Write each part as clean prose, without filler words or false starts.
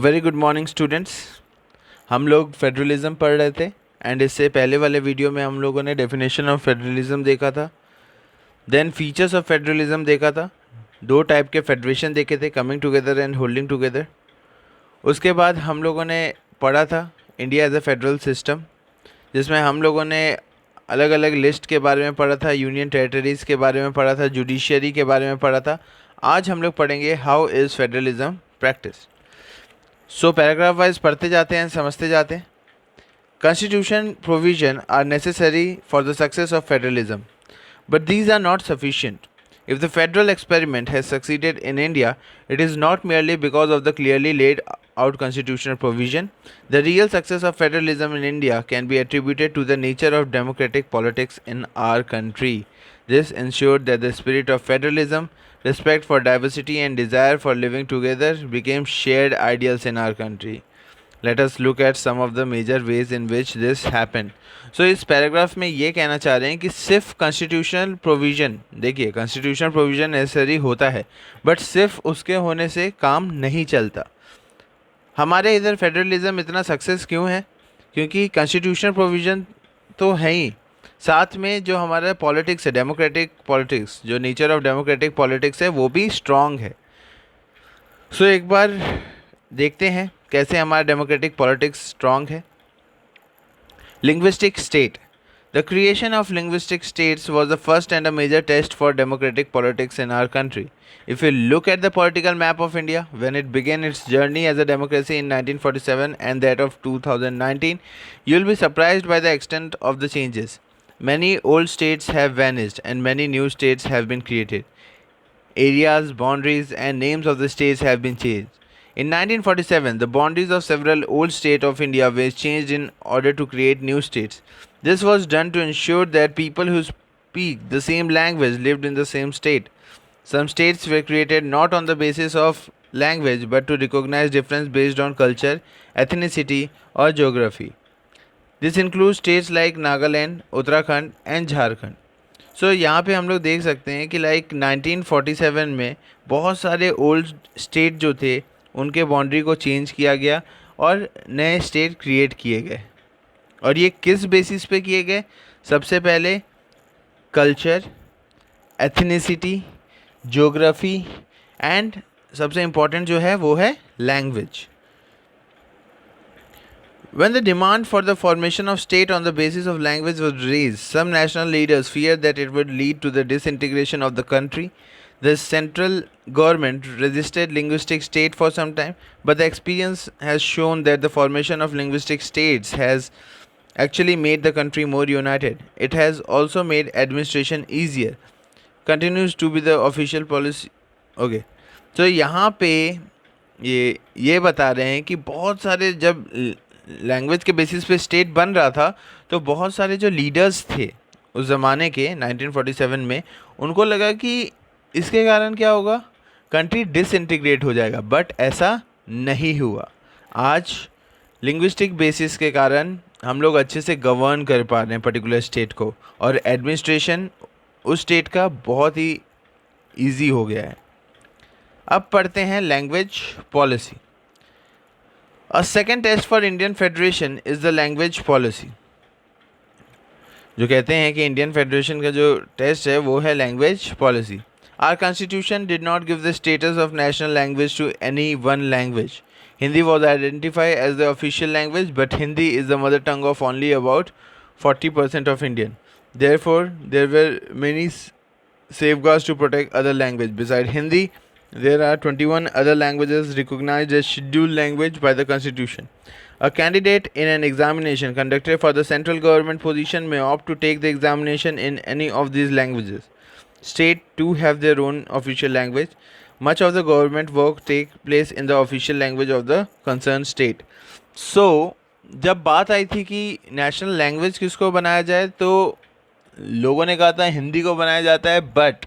Very good morning students. हम लोग federalism पढ़ रहे थे एंड इससे पहले वाले वीडियो में हम लोगों ने डेफिनेशन ऑफ फेडरलिज्म देखा था, देन फीचर्स ऑफ फेडरलिज्म देखा था, दो टाइप के फेडरेशन देखे थे, coming together and holding together. उसके बाद हम लोगों ने पढ़ा था India as a federal system, जिसमें हम लोगों ने अलग अलग लिस्ट के बारे में पढ़ा था, यूनियन टेरिटरीज़ के बारे में पढ़ा था, जुडिशियरी के बारे में पढ़ा था। आज हम लोग पढ़ेंगे how is federalism practice. So paragraph wise पढ़ते जाते हैं, समझते जाते हैं। Constitution provision are necessary for the success of federalism, but these are not sufficient. If the federal experiment has succeeded in India, it is not merely because of the clearly laid out constitutional provision. The real success of federalism in India can be attributed to the nature of democratic politics in our country. This ensured that the spirit of federalism, respect for diversity, and desire for living together became shared ideals in our country. Let us look at some of the major ways in which this happened. So इस paragraph में ये कहना चाह रहे हैं कि सिर्फ constitutional provision, देखिए कॉन्स्टिट्यूशनल प्रोविज़न नेसेसरी होता है, बट सिर्फ उसके होने से काम नहीं चलता। हमारे इधर फेडरलिज्म इतना सक्सेस क्यों है? क्योंकि कॉन्स्टिट्यूशनल प्रोविज़न तो है ही, साथ में जो हमारा पॉलिटिक्स है, डेमोक्रेटिक पॉलिटिक्स, जो नेचर ऑफ डेमोक्रेटिक पॉलिटिक्स है वो भी स्ट्रॉन्ग है। सो एक बार देखते हैं कैसे हमारा डेमोक्रेटिक पॉलिटिक्स स्ट्रॉन्ग है। Linguistic state. The creation of linguistic states was the first and a major test for democratic politics in our country. If you look at the political map of India, when it began its journey as a democracy in 1947 and that of 2019, you'll be surprised by the extent of the changes. Many old states have vanished and many new states have been created. Areas, boundaries, and names of the states have been changed. In 1947, the boundaries of several old states of India were changed in order to create new states. This was done to ensure that people who speak the same language lived in the same state. Some states were created not on the basis of language but to recognize difference based on culture, ethnicity, or geography. This includes states like Nagaland, Uttarakhand, and Jharkhand. सो यहाँ पे हम लोग देख सकते हैं कि like 1947 में बहुत सारे ओल्ड स्टेट जो थे उनके बाउंड्री को चेंज किया गया और नए स्टेट क्रिएट किए गए। और ये किस बेसिस पे किए गए? सबसे पहले कल्चर, एथनिसिटी, ज्योग्राफी एंड सबसे इम्पॉर्टेंट जो है वो है language. When the demand for the formation of state on the basis of language was raised, some national leaders feared that it would lead to the disintegration of the country. The central government resisted linguistic state for some time, but the experience has shown that the formation of linguistic states has actually made the country more united. It has also made administration easier. Continues to be the official policy. Okay. So यहाँ पे ये बता रहे हैं कि बहुत सारे जब लैंग्वेज के बेसिस पे स्टेट बन रहा था तो बहुत सारे जो लीडर्स थे उस ज़माने के 1947 में, उनको लगा कि इसके कारण क्या होगा, कंट्री डिसइंटीग्रेट हो जाएगा, बट ऐसा नहीं हुआ। आज लिंग्विस्टिक बेसिस के कारण हम लोग अच्छे से गवर्न कर पा रहे हैं पर्टिकुलर स्टेट को, और एडमिनिस्ट्रेशन उस स्टेट का बहुत ही ईजी हो गया है। अब पढ़ते हैं language policy. A second test for Indian Federation is the language policy. जो कहते हैं कि इंडियन फेडरेशन का जो टेस्ट है वो है language policy. Our constitution did not give the status of national language to any one language. Hindi was identified as the official language, but Hindi is the mother tongue of only about 40% of Indian. Therefore, there were many safeguards to protect other language. Besides Hindi, there are 21 other languages recognized as scheduled language by the Constitution. A candidate in an examination conducted for the central government position may opt to take the examination in any of these languages. States too have their own official language. Much of the government work takes place in the official language of the concerned state. So, जब बात आई थी कि national language किसको बनाया जाए, तो लोगों ने कहा था हिंदी को बनाया जाता है, बट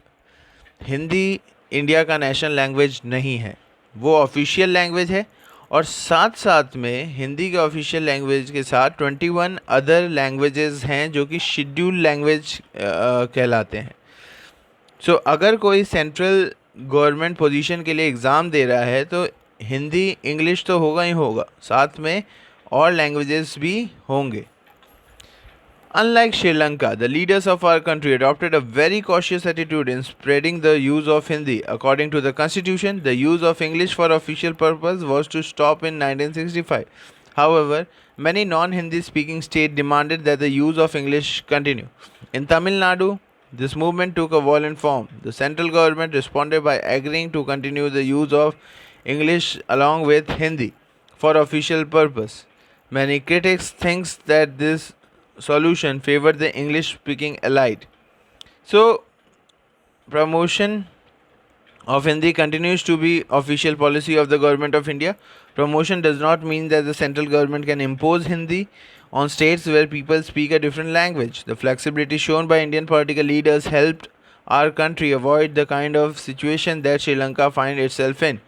हिंदी इंडिया का नेशनल लैंग्वेज नहीं है, वो ऑफिशियल लैंग्वेज है। और साथ साथ में हिंदी के ऑफिशियल लैंग्वेज के साथ 21 अदर लैंग्वेजेस हैं जो कि शेड्यूल्ड लैंग्वेज कहलाते हैं। सो अगर कोई सेंट्रल गवर्नमेंट पोजीशन के लिए एग्ज़ाम दे रहा है तो हिंदी इंग्लिश तो होगा ही होगा, साथ में और लैंग्वेजेस भी होंगे. Unlike Sri Lanka, the leaders of our country adopted a very cautious attitude in spreading the use of Hindi. According to the constitution, the use of English for official purpose was to stop in 1965. However, many non-Hindi speaking states demanded that the use of English continue. In Tamil Nadu, this movement took a violent form. The central government responded by agreeing to continue the use of English along with Hindi for official purpose. Many critics think that this solution favored the English speaking elite. So, promotion of Hindi continues to be official policy of the government of India. Promotion does not mean that the central government can impose Hindi on states where people speak a different language. The flexibility shown by Indian political leaders helped our country avoid the kind of situation that Sri Lanka find itself in.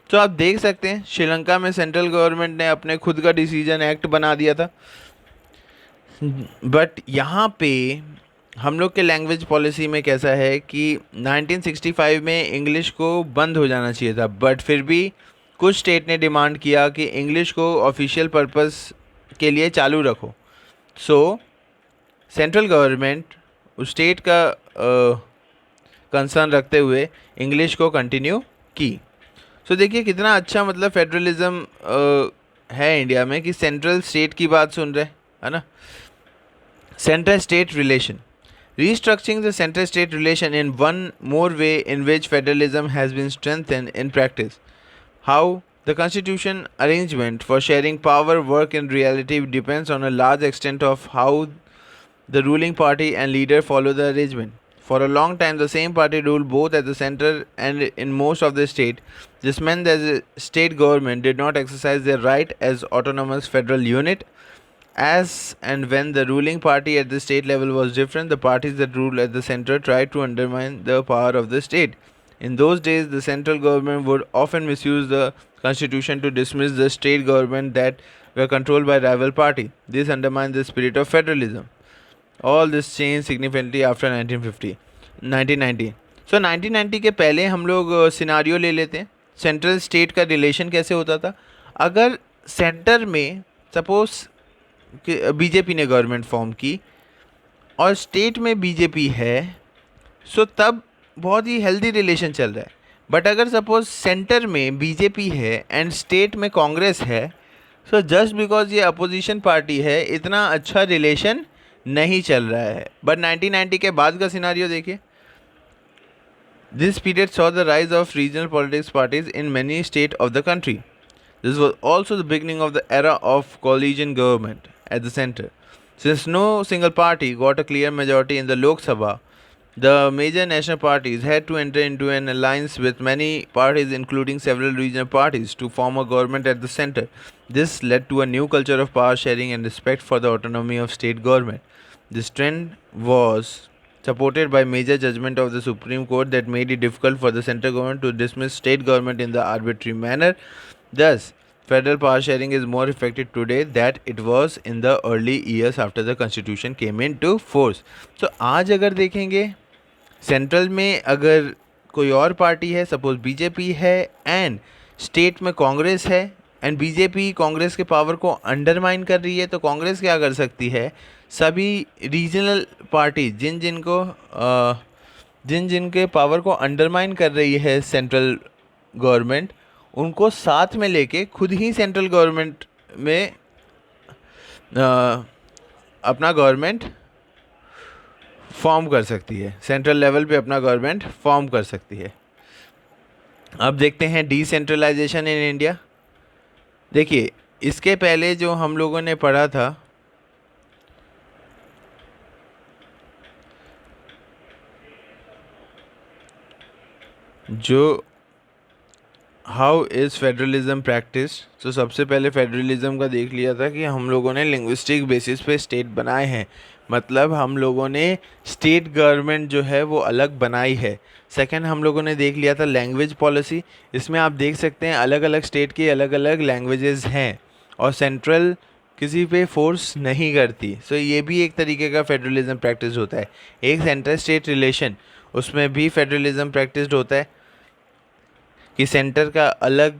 तो आप देख सकते हैं श्रीलंका में central government ने अपने खुद का डिसीजन एक्ट बना दिया था, बट यहाँ पे हम लोग के लैंग्वेज पॉलिसी में कैसा है कि 1965 में इंग्लिश को बंद हो जाना चाहिए था, बट फिर भी कुछ स्टेट ने डिमांड किया कि इंग्लिश को ऑफिशियल पर्पस के लिए चालू रखो. सो सेंट्रल गवर्नमेंट उस स्टेट का कंसर्न रखते हुए इंग्लिश को कंटिन्यू की. सो देखिए कितना अच्छा मतलब फेडरलिज्म है इंडिया में कि सेंट्रल स्टेट की बात सुन रहे है ना. Central state relation. Restructuring the central state relation in one more way in which federalism has been strengthened in practice. How the constitution arrangement for sharing power work in reality depends on a large extent of how the ruling party and leader follow the arrangement. For a long time, the same party ruled both at the center and in most of the state. This meant that the state government did not exercise their right as autonomous federal unit. As and when the ruling party at the state level was different, the parties that ruled at the center tried to undermine the power of the state. In those days, the central government would often misuse the constitution to dismiss the state government that were controlled by rival party. This undermined the spirit of federalism. All this changed significantly after 1990. So 1990 के पहले हम लोग scenario ले लेते हैं. Central state का relation कैसे होता था. अगर सेंटर में सपोज बीजेपी ने गवर्नमेंट फॉर्म की और स्टेट में बीजेपी है, सो तब बहुत ही हेल्दी रिलेशन चल रहा है. बट अगर सपोज सेंटर में बीजेपी है एंड स्टेट में कांग्रेस है, सो जस्ट बिकॉज ये अपोजिशन पार्टी है इतना अच्छा रिलेशन नहीं चल रहा है. बट 1990 के बाद का सिनारियो देखिए. This period saw the rise of regional politics parties in many state of the country. This was also the beginning of the era of coalition government at the center. Since no single party got a clear majority in the Lok Sabha, the major national parties had to enter into an alliance with many parties, including several regional parties, to form a government at the center. This led to a new culture of power sharing and respect for the autonomy of state government. This trend was supported by major judgment of the Supreme Court that made it difficult for the central government to dismiss state government in the arbitrary manner. Thus, federal power sharing is more effective today than it was in the early years after the constitution came into force. So, आज अगर देखेंगे central में अगर कोई और party है, suppose BJP है and state में कांग्रेस है एंड बीजेपी कांग्रेस के पावर को अंडरमाइन कर रही है, तो कांग्रेस क्या कर सकती है, सभी रीजनल पार्टी जिन जिनके पावर को अंडरमाइन कर रही है सेंट्रल गवर्नमेंट, उनको साथ में लेके खुद ही सेंट्रल गवर्नमेंट में अपना गवर्नमेंट फॉर्म कर सकती है, सेंट्रल लेवल पे अपना गवर्नमेंट फॉर्म कर सकती है. अब देखते हैं डिसेंट्रलाइजेशन इन इंडिया. देखिए इसके पहले जो हम लोगों ने पढ़ा था, जो हाउ इज़ फेडरलिज्म प्रैक्टिस, तो सबसे पहले फेडरलिज्म का देख लिया था कि हम लोगों ने लिंग्विस्टिक बेसिस पे स्टेट बनाए हैं, मतलब हम लोगों ने स्टेट गवर्नमेंट जो है वो अलग बनाई है. सेकंड हम लोगों ने देख लिया था लैंग्वेज पॉलिसी. इसमें आप देख सकते हैं अलग अलग स्टेट की अलग अलग लैंग्वेजेस हैं और सेंट्रल किसी पे फोर्स नहीं करती. सो ये भी एक तरीके का फेडरलिज्म प्रैक्टिस होता है. एक सेंट्रल स्टेट रिलेशन, उसमें भी फेडरलिज्म प्रैक्टिस होता है कि सेंटर का अलग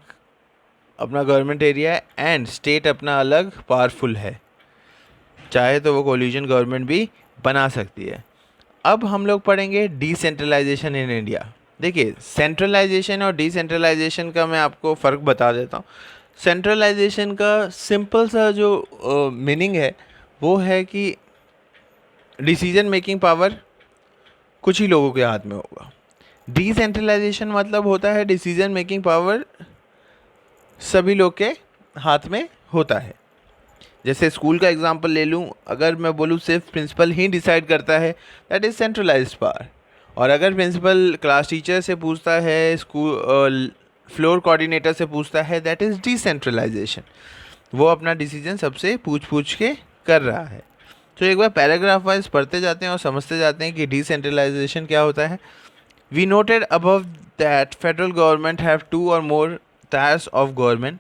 अपना गवर्नमेंट एरिया है एंड स्टेट अपना अलग पावरफुल है, चाहे तो वो कोलिशन गवर्नमेंट भी बना सकती है। अब हम लोग पढ़ेंगे डिसेंट्रलाइजेशन इन इंडिया। देखिए, सेंट्रलाइजेशन और डिसेंट्रलाइजेशन का मैं आपको फ़र्क बता देता हूँ। सेंट्रलाइजेशन का सिंपल सा जो मीनिंग है वो है कि डिसीजन मेकिंग पावर कुछ ही लोगों के हाथ में होगा। डिसेंट्रलाइजेशन मतलब होता है डिसीजन मेकिंग पावर सभी लोग के हाथ में होता है। जैसे स्कूल का एग्जांपल ले लूँ, अगर मैं बोलूँ सिर्फ प्रिंसिपल ही डिसाइड करता है, दैट इज़ सेंट्रलाइज्ड पावर। और अगर प्रिंसिपल क्लास टीचर से पूछता है, स्कूल फ्लोर कोऑर्डिनेटर से पूछता है, दैट इज़ डिसेंट्रलाइजेशन। वो अपना डिसीजन सबसे पूछ पूछ के कर रहा है। तो एक बार पैराग्राफ वाइज पढ़ते जाते हैं और समझते जाते हैं कि डिसेंट्रलाइजेशन क्या होता है। We noted above that federal government have 2 or more tiers of government.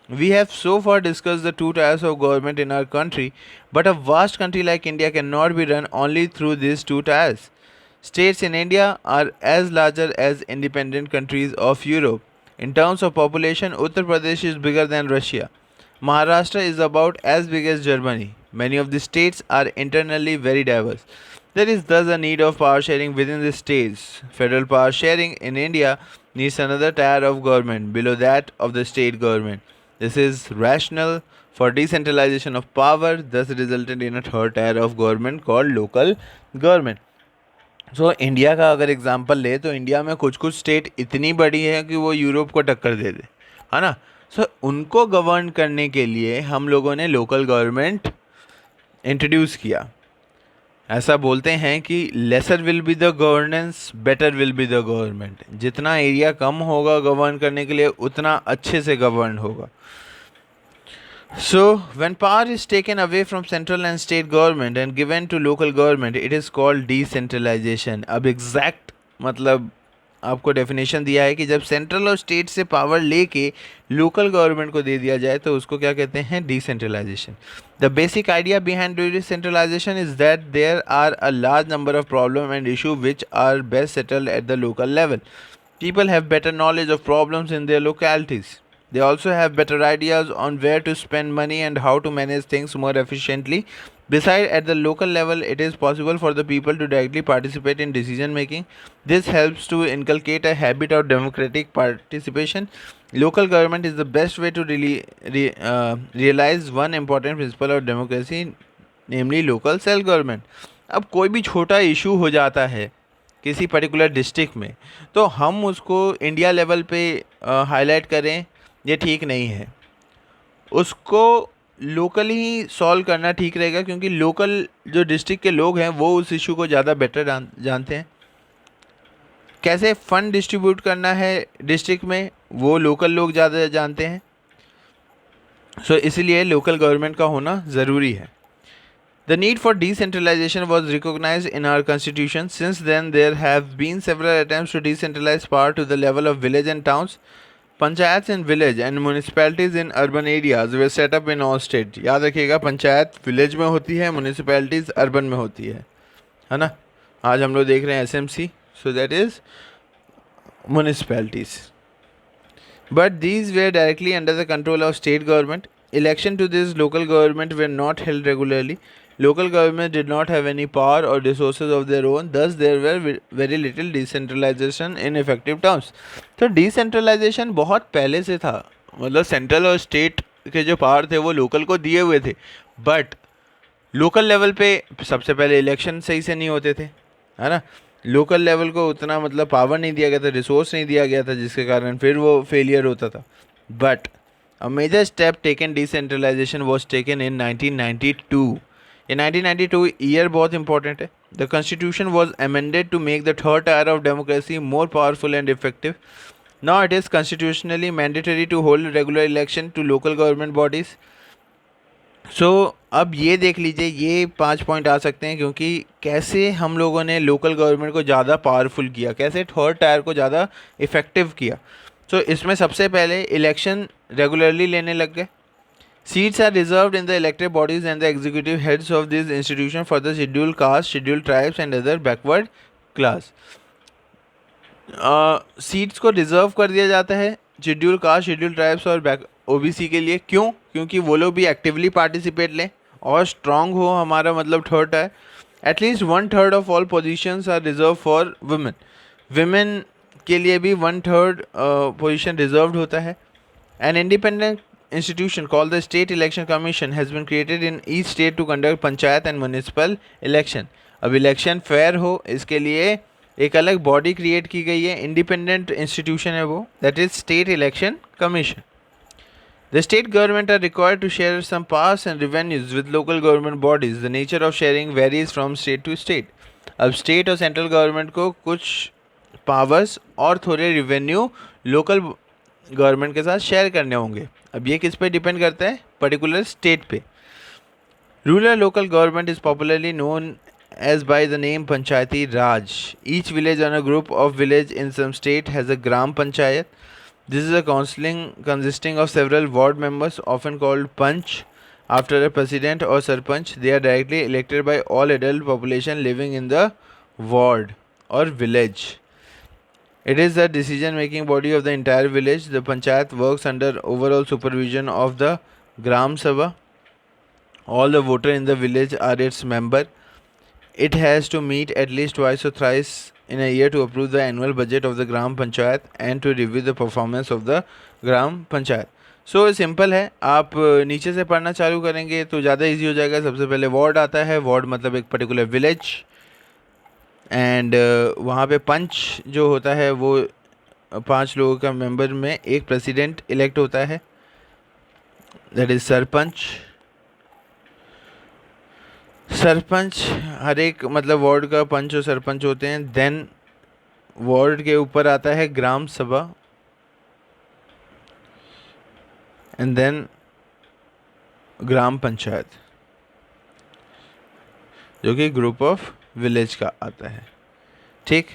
We have so far discussed the 2 tiers of government in our country, but a vast country like India cannot be run only through these 2 tiers. States in India are as larger as independent countries of Europe. In terms of population, Uttar Pradesh is bigger than Russia. Maharashtra is about as big as Germany. Many of the states are internally very diverse. There is thus a need of power sharing within the states. Federal power sharing in India needs another tier of government below that of the state government. This is rational for decentralization of power, thus resulted in a third tier of government called local government. So India का अगर example ले तो India में कुछ कुछ state इतनी बड़ी है कि वो यूरोप को टक्कर दे दे, है ना। सो उनको गवर्न करने के लिए हम लोगों ने लोकल गवर्नमेंट इंट्रोड्यूस किया। ऐसा बोलते हैं कि laser will be the governance, better will be the government. जितना एरिया कम होगा गवर्न करने के लिए, उतना अच्छे से गवर्न होगा। So, when power is taken away from central and state government and given to local government, it is called decentralization. अब exact मतलब आपको डेफिनेशन दिया है कि जब सेंट्रल और स्टेट से पावर लेके लोकल गवर्नमेंट को दे दिया जाए तो उसको क्या कहते हैं, decentralisation. The basic idea behind decentralisation is that there are a large number of problem and issue which are best settled at the local level. People have better knowledge of problems in their localities. They also have better ideas on where to spend money and how to manage things more efficiently. Besides, at the local level, it is possible for the people to directly participate in decision making. This helps to inculcate a habit of democratic participation. Local government is the best way to realize one important principle of democracy, namely local self government. अब कोई भी छोटा issue हो जाता है किसी particular district में, तो हम उसको इंडिया लेवल पे हाईलाइट करें, ये ठीक नहीं है। उसको लोकली ही सॉल्व करना ठीक रहेगा, क्योंकि लोकल जो डिस्ट्रिक्ट के लोग हैं वो उस इशू को ज़्यादा बेटर जानते हैं। कैसे फंड डिस्ट्रीब्यूट करना है डिस्ट्रिक्ट में, वो लोकल लोग ज़्यादा जानते हैं। सो इसलिए लोकल गवर्नमेंट का होना ज़रूरी है। The need for decentralization was recognized in our constitution. Since then, there have been several attempts to decentralize power to the level of village and towns. Panchayats in village and municipalities in urban areas were set up in all states. याद रखिएगा, panchayat village में होती है, municipalities urban में होती है ना। आज हम लोग देख रहे हैं SMC, so that is municipalities. But these were directly under the control of state government. Election to this local government were not held regularly. Local governments did not have any power or resources of their own, thus there were very little decentralization in effective terms. तो decentralisation बहुत पहले से था, मतलब central और state के जो power थे वो लोकल को दिए हुए थे, बट लोकल लेवल पे सबसे पहले इलेक्शन सही से नहीं होते थे, है ना। लोकल लेवल को उतना मतलब पावर नहीं दिया गया था, रिसोर्स नहीं दिया गया था, जिसके कारण फिर वो फेलियर होता था। But a major step taken decentralisation was taken in 1992. ये 1992 ईयर बहुत इंपॉर्टेंट है। The constitution was amended to make the third tier of democracy more powerful and effective. Now it is constitutionally mandatory to hold regular election to local government bodies. So अब ये देख लीजिए, ये 5 point आ सकते हैं, क्योंकि कैसे हम लोगों ने लोकल गवर्नमेंट को ज़्यादा पावरफुल किया, कैसे थर्ड टायर को ज़्यादा इफेक्टिव किया। सो इसमें सबसे पहले इलेक्शन रेगुलरली लेने लग गए. Seats are reserved in the elected bodies and the executive heads of these institutions for the scheduled caste, scheduled tribes and other backward class. Seats को रिजर्व कर दिया जाता है शेड्यूल कास्ट, शेड्यूल ट्राइब्स और OBC के लिए। क्यों? क्योंकि वो लोग भी एक्टिवली पार्टिसिपेट लें और स्ट्रांग हो, हमारा मतलब थर्ड है। At least 1/3 of all positions are reserve for women. Women के लिए भी 1/3 पोजीशन रिजर्व्ड होता है। An independent institution called the State Election Commission has been created in each state to conduct panchayat and municipal election। अब election fair हो इसके लिए एक अलग बॉडी क्रिएट की गई है, इंडिपेंडेंट इंस्टीट्यूशन है वो, that is state election commission. The state government are required to share some powers and revenues with local government bodies. The nature of sharing varies from state to state। अब state और central government को कुछ powers और थोड़े revenue local government के साथ share करने होंगे। अब ये किस पे डिपेंड करता है? पर्टिकुलर स्टेट पे। Rural local government is popularly known as by the name Panchayati Raj। Each village or a group of village in some state has a Gram Panchayat। This is a council consisting of several ward members, often called Panch, after a president or Sarpanch. They are directly elected by all adult population living in the ward or village। It is the decision-making body of the entire village। The Panchayat works under overall supervision of the Gram Sabha। All the voters in the village are its member। It has to meet at least twice or thrice in a year to approve the annual budget of the Gram Panchayat and to review the performance of the Gram Panchayat। So simple है, आप नीचे से पढ़ना चालू करेंगे तो ज़्यादा easy हो जाएगा। सबसे पहले वार्ड आता है, वार्ड मतलब एक पर्टिकुलर विलेज, एंड वहाँ पे पंच जो होता है वो 5 लोगों का मेंबर में एक प्रेसिडेंट इलेक्ट होता है, दैट इज सरपंच। सरपंच हर एक मतलब वार्ड का पंच और सरपंच होते हैं। देन वार्ड के ऊपर आता है ग्राम सभा, एंड देन ग्राम पंचायत जो कि ग्रुप ऑफ विलेज का आता है। ठीक।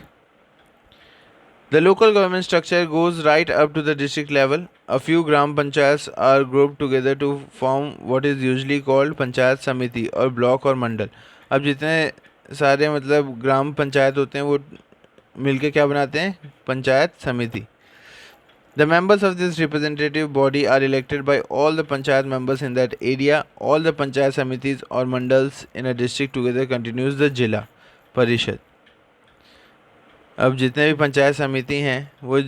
The local government structure goes right up to the district level। A few gram panchayats are grouped together to form what is usually called panchayat समिति और ब्लॉक और मंडल। अब जितने सारे मतलब ग्राम पंचायत होते हैं वो मिलके क्या बनाते हैं? पंचायत समिति। The members of this representative body are elected by all the panchayat members in that area। All the panchayat samitis or mandals in a district together continues the जिला परिषद। अब जितने भी पंचायत समिति हैं वो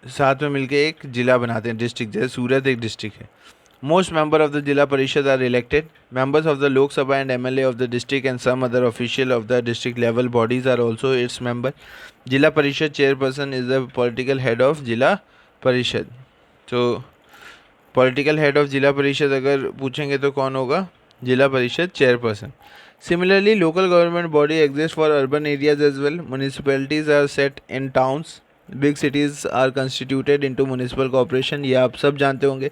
साथ में मिलके एक जिला बनाते हैं, डिस्ट्रिक्ट। जैसे सूरत एक डिस्ट्रिक्ट है। Most member of the Zila Parishad are elected. Members of the Lok Sabha and MLA of the district and some other official of the district level bodies are also its member. Zila Parishad chairperson is the political head of Zila Parishad. तो political head of Zila परिषद अगर पूछेंगे तो कौन होगा? जिला Parishad chairperson. Similarly, local government body exists for urban areas as well। Municipalities are set in towns। Big cities are constituted into municipal corporation। ये आप सब जानते होंगे।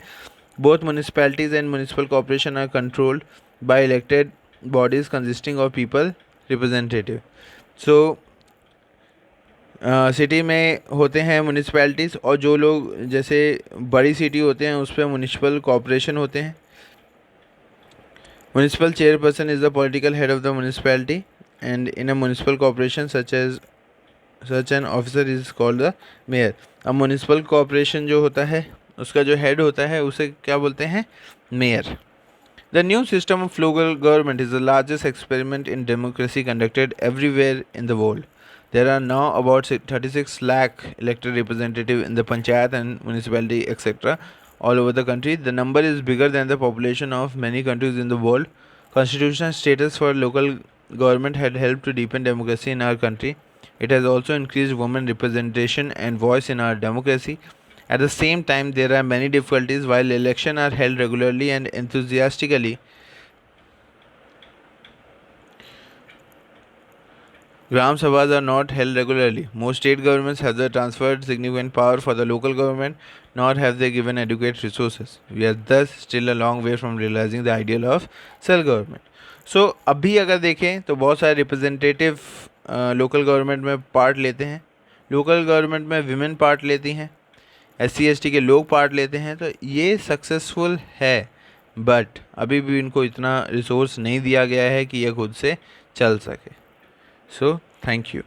Both municipalities and municipal corporation are controlled by elected bodies consisting of people representative। So city में होते हैं municipalities, और जो लोग जैसे बड़ी सिटी होते हैं उस पर म्यूनिसिपल कॉर्पोरेशन होते हैं। Municipal chairperson is the political head of the municipality, and in a municipal corporation such an officer is called the mayor। अब municipal corporation जो होता है उसका जो head होता है उसे क्या बोलते हैं? mayor। The new system of local government is the largest experiment in democracy conducted everywhere in the world। There are now about 36 lakh elected representatives in the panchayat and municipality etc. all over the country। The number is bigger than the population of many countries in the world। Constitutional status for local government had helped to deepen democracy in our country। It has also increased women representation and voice in our democracy। At the same time, there are many difficulties। While elections are held regularly and enthusiastically, Gram Sabhas are not held regularly। Most state governments have transferred significant power for the local government, nor have they given adequate resources। We are thus still a long way from realizing the ideal of self government। So अभी अगर देखें तो बहुत सारे representative local government में part लेते हैं। Local government में विमेन पार्ट लेती हैं, SC/ST के लोग पार्ट लेते हैं, तो ये सक्सेसफुल है। बट अभी भी इनको इतना रिसोर्स नहीं दिया गया है कि ये खुद से चल सके। So, thank you।